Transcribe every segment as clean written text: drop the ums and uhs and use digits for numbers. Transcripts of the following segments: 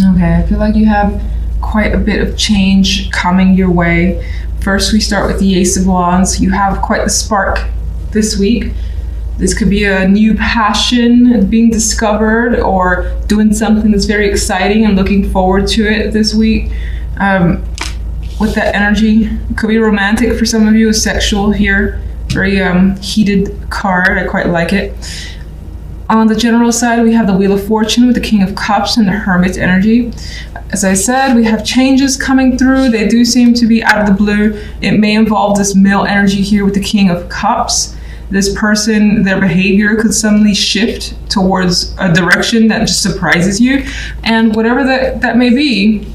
Okay, I feel like you have quite a bit of change coming your way. First, we start with the Ace of Wands. You have quite the spark this week. This could be a new passion being discovered or doing something that's very exciting and looking forward to it this week. With that energy, it could be romantic for some of you, sexual here. Very heated card, I quite like it. On the general side, we have the Wheel of Fortune with the King of Cups and the Hermit energy. As I said, we have changes coming through. They do seem to be out of the blue. It may involve this male energy here with the King of Cups. This person, their behavior could suddenly shift towards a direction that just surprises you. And whatever that may be,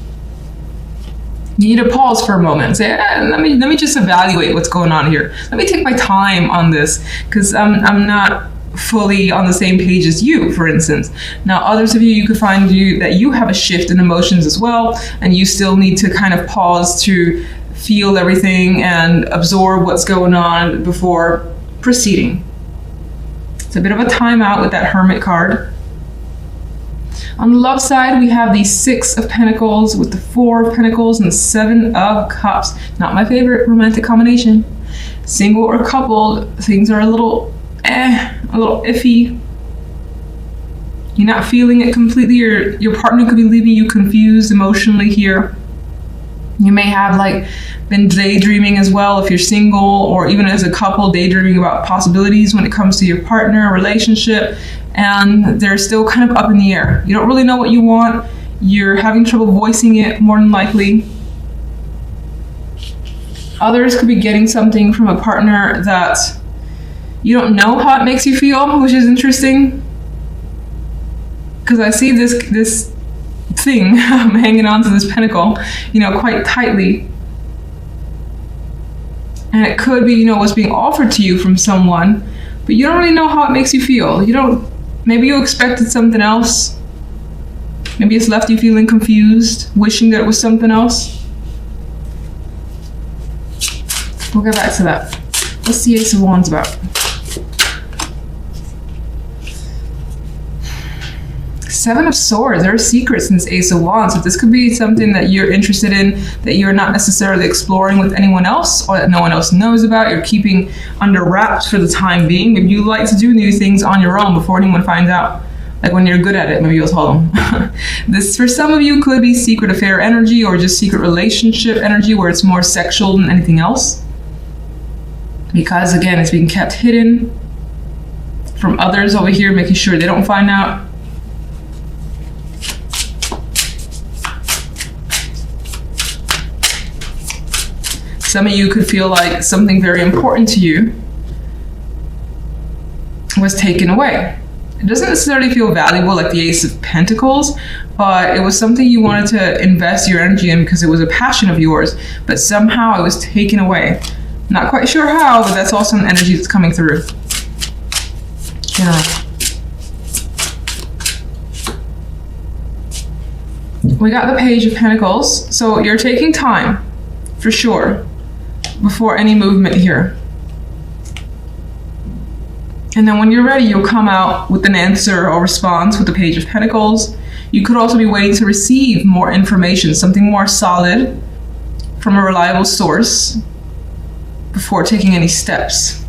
you need to pause for a moment and say, let me just evaluate what's going on here. Let me take my time on this, because I'm not fully on the same page as you, for instance. Now, others of you could find that you have a shift in emotions as well, and you still need to kind of pause to feel everything and absorb what's going on before proceeding. It's a bit of a timeout with that Hermit card. On the love side, we have the Six of Pentacles with the Four of Pentacles and the Seven of Cups. Not my favorite romantic combination. Single or coupled, things are a little iffy. You're not feeling it completely. Your partner could be leaving you confused emotionally here. You may have been daydreaming as well if you're single, or even as a couple, daydreaming about possibilities when it comes to your partner, relationship, and they're still kind of up in the air. You don't really know what you want. You're having trouble voicing it, more than likely. Others could be getting something from a partner that you don't know how it makes you feel, which is interesting. Because I see this thing hanging on to this pentacle, quite tightly. And it could be, what's being offered to you from someone, but you don't really know how it makes you feel. Maybe you expected something else. Maybe it's left you feeling confused, wishing that it was something else. We'll get back to that. What's the Ace of Wands about? Seven of Swords. There are secrets in this Ace of Wands. So this could be something that you're interested in that you're not necessarily exploring with anyone else, or that no one else knows about. You're keeping under wraps for the time being. Maybe you like to do new things on your own before anyone finds out. Like when you're good at it, maybe you'll tell them. This, for some of you, could be secret affair energy or just secret relationship energy where it's more sexual than anything else. Because again, it's being kept hidden from others over here, making sure they don't find out. Some of you could feel like something very important to you was taken away. It doesn't necessarily feel valuable like the Ace of Pentacles, but it was something you wanted to invest your energy in because it was a passion of yours, but somehow it was taken away. Not quite sure how, but that's also an energy that's coming through. Yeah. We got the Page of Pentacles, so you're taking time, for sure, before any movement here. And then when you're ready, you'll come out with an answer or response with the Page of Pentacles. You could also be waiting to receive more information, something more solid from a reliable source before taking any steps.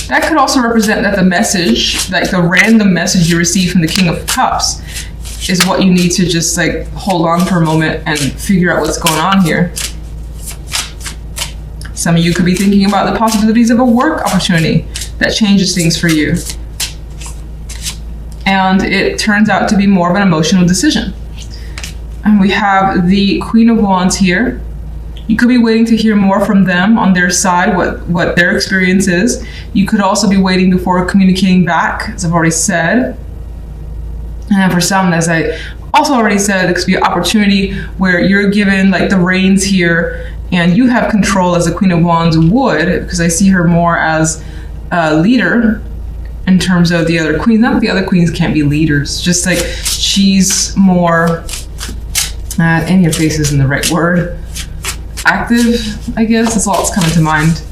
That could also represent that the message, like the random message you receive from the King of Cups, is what you need to just hold on for a moment and figure out what's going on here. Some of you could be thinking about the possibilities of a work opportunity that changes things for you. And it turns out to be more of an emotional decision. And we have the Queen of Wands here. You could be waiting to hear more from them on their side, what their experience is. You could also be waiting before communicating back, as I've already said. And then for some, as I also already said, there could be an opportunity where you're given the reins here and you have control as the Queen of Wands would, because I see her more as a leader in terms of the other queens. Not that the other queens can't be leaders, just she's more, in your face isn't the right word, active, I guess, that's all that's coming to mind.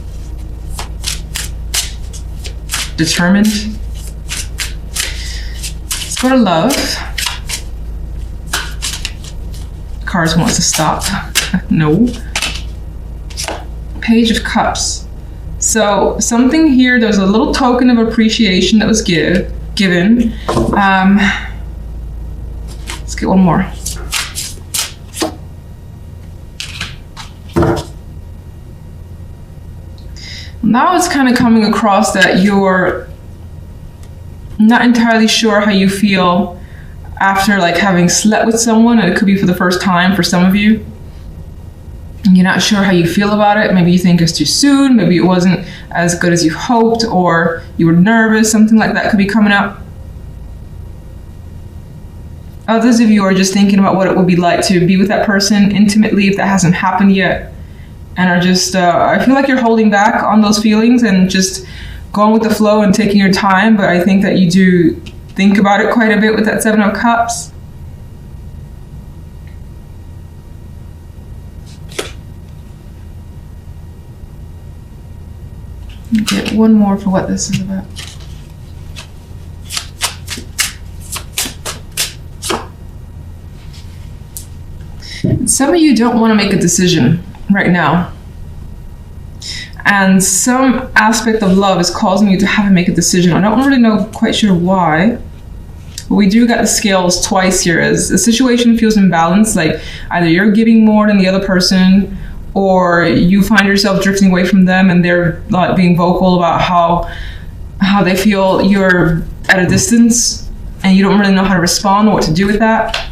Determined. Let's go to love. Cards wants to stop. No. Page of Cups. So something here, there's a little token of appreciation that was given. Let's get one more. Now it's kind of coming across that you're not entirely sure how you feel after like having slept with someone, and it could be for the first time for some of you. You're not sure how you feel about it. Maybe you think it's too soon. Maybe it wasn't as good as you hoped, or you were nervous. Something like that could be coming up. Others of you are just thinking about what it would be like to be with that person intimately if that hasn't happened yet, and are just, I feel like you're holding back on those feelings and just going with the flow and taking your time, but I think that you do think about it quite a bit with that Seven of Cups. Get one more for what this is about. Some of you don't want to make a decision right now. And some aspect of love is causing you to have to make a decision. I don't really know, quite sure why. But we do got the scales twice here. As the situation feels imbalanced, like either you're giving more than the other person, or you find yourself drifting away from them and they're not being vocal about how they feel you're at a distance and you don't really know how to respond or what to do with that.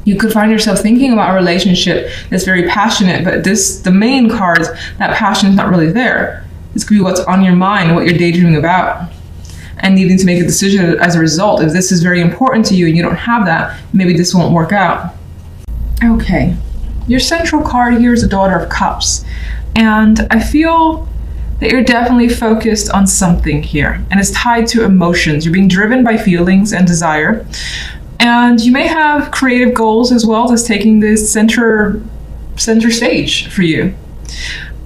You could find yourself thinking about a relationship that's very passionate, but the main cards, that passion is not really there. This could be what's on your mind and what you're daydreaming about, and needing to make a decision as a result. If this is very important to you and you don't have that, maybe this won't work out. Okay. Your central card here is the Daughter of Cups, and I feel that you're definitely focused on something here, and it's tied to emotions. You're being driven by feelings and desire, and you may have creative goals as well that's taking this center stage for you.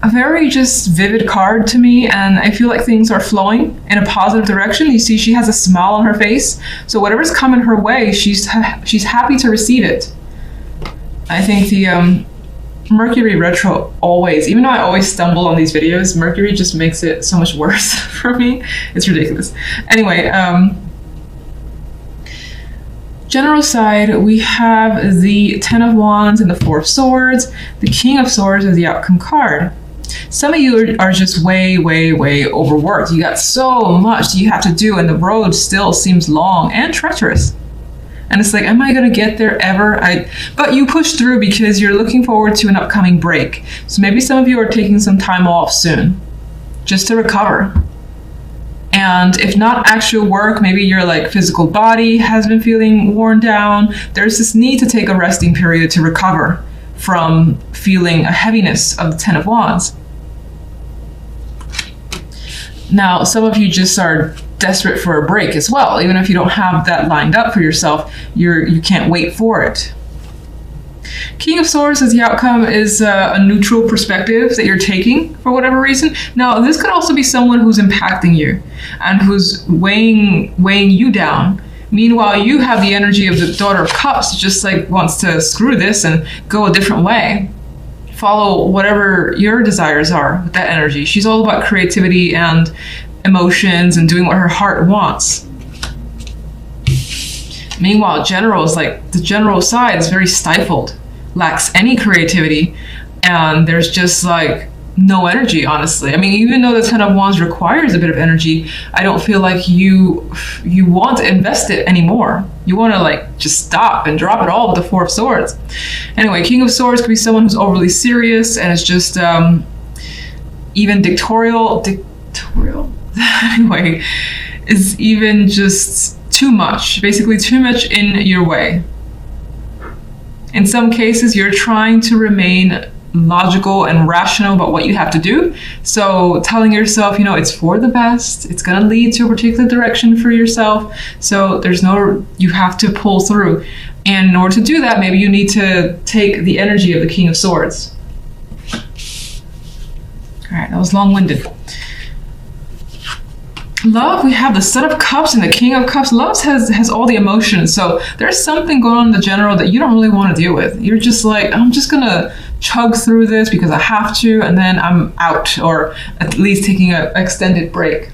A very just vivid card to me, and I feel like things are flowing in a positive direction. You see she has a smile on her face, so whatever's coming her way, she's happy to receive it. I think the Mercury retro always, even though I always stumble on these videos, Mercury just makes it so much worse for me. It's ridiculous. Anyway, general side, we have the Ten of Wands and the Four of Swords. The King of Swords is the outcome card. Some of you are just way overworked. You got so much that you have to do, and the road still seems long and treacherous. And it's like, am I going to get there ever? But you push through because you're looking forward to an upcoming break. So maybe some of you are taking some time off soon just to recover. And if not actual work, maybe your like physical body has been feeling worn down. There's this need to take a resting period to recover from feeling a heaviness of the Ten of Wands. Now, some of you just are desperate for a break as well. Even if you don't have that lined up for yourself, you can't wait for it. King of Swords as the outcome is a neutral perspective that you're taking for whatever reason. Now, this could also be someone who's impacting you and who's weighing you down. Meanwhile, you have the energy of the Daughter of Cups, just like wants to screw this and go a different way. Follow whatever your desires are with that energy. She's all about creativity and emotions and doing what her heart wants. Meanwhile, the general side is very stifled, lacks any creativity, and there's just like no energy, honestly. I mean, even though the Ten of Wands requires a bit of energy, I don't feel like you want to invest it anymore. You want to like just stop and drop it all with the Four of Swords. Anyway, King of Swords could be someone who's overly serious and is just even dictatorial. Anyway, is even just too much, basically too much in your way. In some cases, you're trying to remain logical and rational about what you have to do. So telling yourself, it's for the best, it's going to lead to a particular direction for yourself. So you have to pull through. And in order to do that, maybe you need to take the energy of the King of Swords. All right, that was long-winded. Love, we have the Son of Cups and the King of Cups. Love has all the emotions. So there's something going on in the general that you don't really want to deal with. You're just like, I'm just going to chug through this because I have to, and then I'm out, or at least taking an extended break.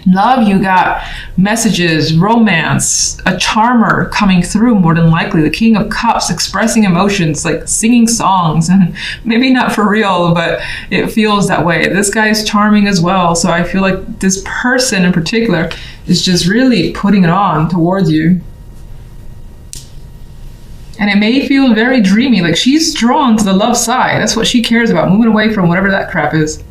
Love, you got messages, romance, a charmer coming through more than likely. The King of Cups expressing emotions, like singing songs, and maybe not for real, but it feels that way. This guy's charming as well. So I feel like this person in particular is just really putting it on towards you. And it may feel very dreamy, like she's drawn to the love side. That's what she cares about, moving away from whatever that crap is.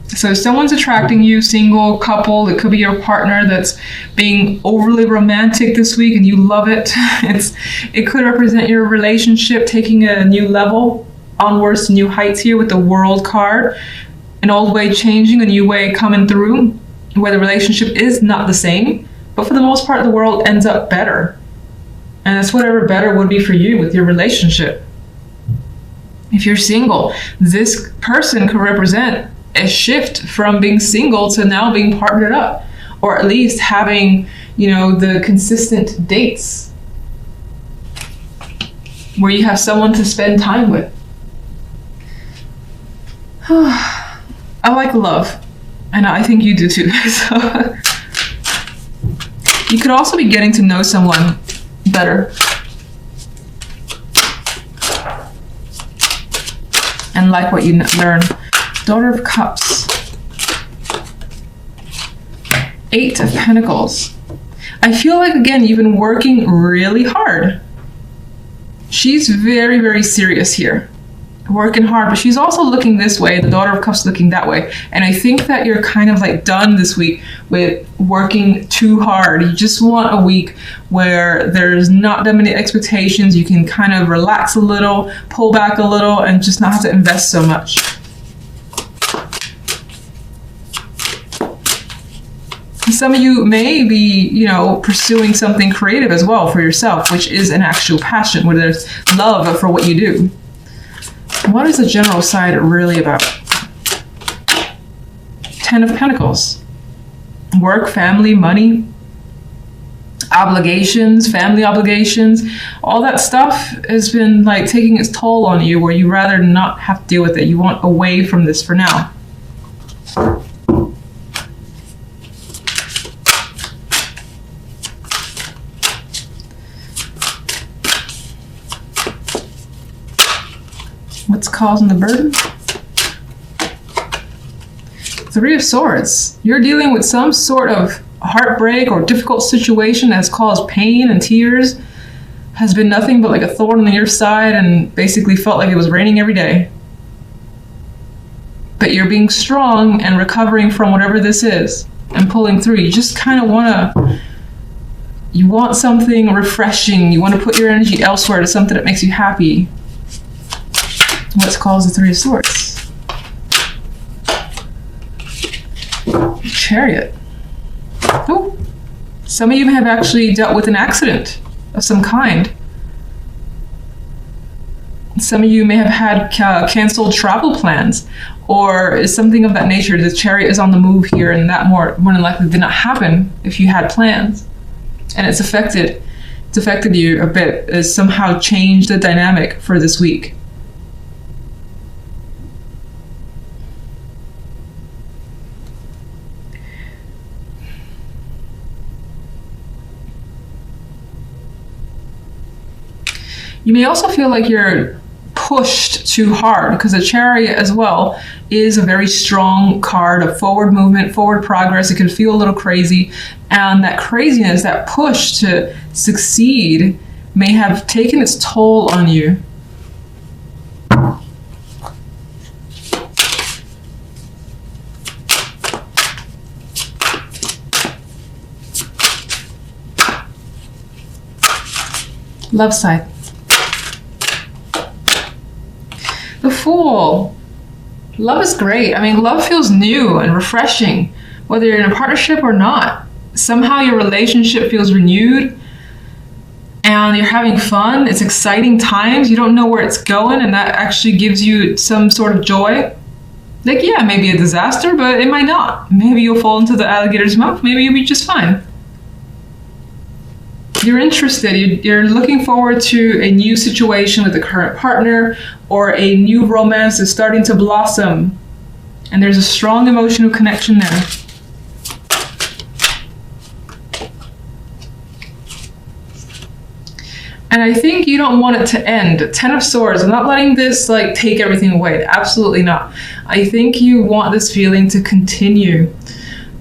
So if someone's attracting you, single, couple, it could be your partner that's being overly romantic this week and you love it. It could represent your relationship taking a new level, onwards to new heights here with the World card. An old way changing, a new way coming through, where the relationship is not the same, but for the most part, the world ends up better. And that's whatever better would be for you with your relationship. If you're single, this person could represent a shift from being single to now being partnered up, or at least having, the consistent dates where you have someone to spend time with. I like love, and I think you do too. So you could also be getting to know someone better and like what you learn. Daughter of Cups. 8 of Pentacles. I feel like, again, you've been working really hard. She's very, very serious here. Working hard, but she's also looking this way. The Daughter of Cups looking that way. And I think that you're kind of like done this week with working too hard. You just want a week where there's not that many expectations. You can kind of relax a little, pull back a little, and just not have to invest so much. Some of you may be, pursuing something creative as well for yourself, which is an actual passion, where there's love for what you do. What is the general side really about? 10 of Pentacles. Work, family, money, obligations, family obligations. All that stuff has been like taking its toll on you, where you rather not have to deal with it. You want away from this for now. What's causing the burden? 3 of Swords. You're dealing with some sort of heartbreak or difficult situation that has caused pain and tears. Has been nothing but like a thorn on your side and basically felt like it was raining every day. But you're being strong and recovering from whatever this is and pulling through. You just kind of you want something refreshing. You want to put your energy elsewhere to something that makes you happy. What's caused the 3 of Swords? Chariot. Oh, some of you have actually dealt with an accident of some kind. Some of you may have had canceled travel plans, or something of that nature. The Chariot is on the move here, and that more than likely did not happen if you had plans. And it's affected you a bit. It's somehow changed the dynamic for this week. You may also feel like you're pushed too hard, because the Chariot as well is a very strong card of forward movement, forward progress. It can feel a little crazy, and that craziness, that push to succeed, may have taken its toll on you. Love side. The Fool. Love is great. I mean, love feels new and refreshing, whether you're in a partnership or not. Somehow your relationship feels renewed and you're having fun. It's exciting times. You don't know where it's going, and that actually gives you some sort of joy. Like, yeah, maybe a disaster, but it might not. Maybe you'll fall into the alligator's mouth. Maybe you'll be just fine. You're interested. You're looking forward to a new situation with the current partner, or a new romance is starting to blossom. And there's a strong emotional connection there. And I think you don't want it to end. Ten of Swords, I'm not letting this like take everything away. Absolutely not. I think you want this feeling to continue.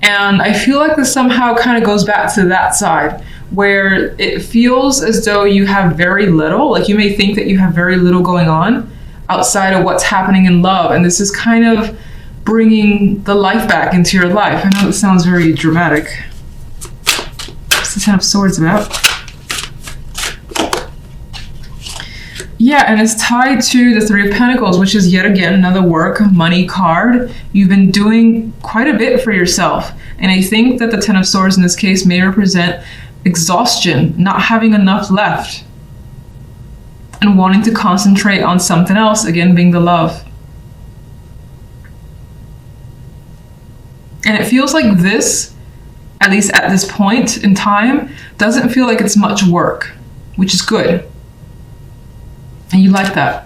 And I feel like this somehow kind of goes back to that side, where it feels as though you have very little. Like, you may think that you have very little going on outside of what's happening in love. And this is kind of bringing the life back into your life. I know this sounds very dramatic. What's the Ten of Swords about? Yeah, and it's tied to the Three of Pentacles, which is yet again another work, money card. You've been doing quite a bit for yourself. And I think that the Ten of Swords in this case may represent exhaustion, not having enough left, and wanting to concentrate on something else, again being the love. And it feels like this, at least at this point in time, doesn't feel like it's much work, which is good. And you like that.